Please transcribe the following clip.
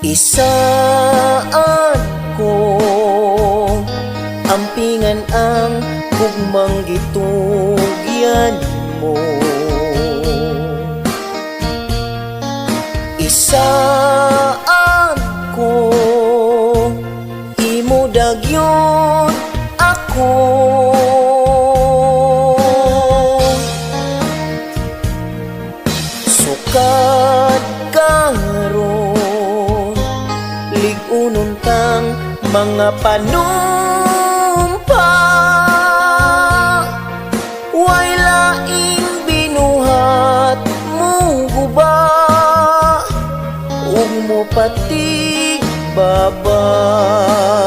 Isaad ko ampingan ang hugmang gitugyan mo. Isaad ko imo dagyon ako. Sukad karon lig-unon tang mga panumpa, way laing binuhat mo guba ug mo patig baba.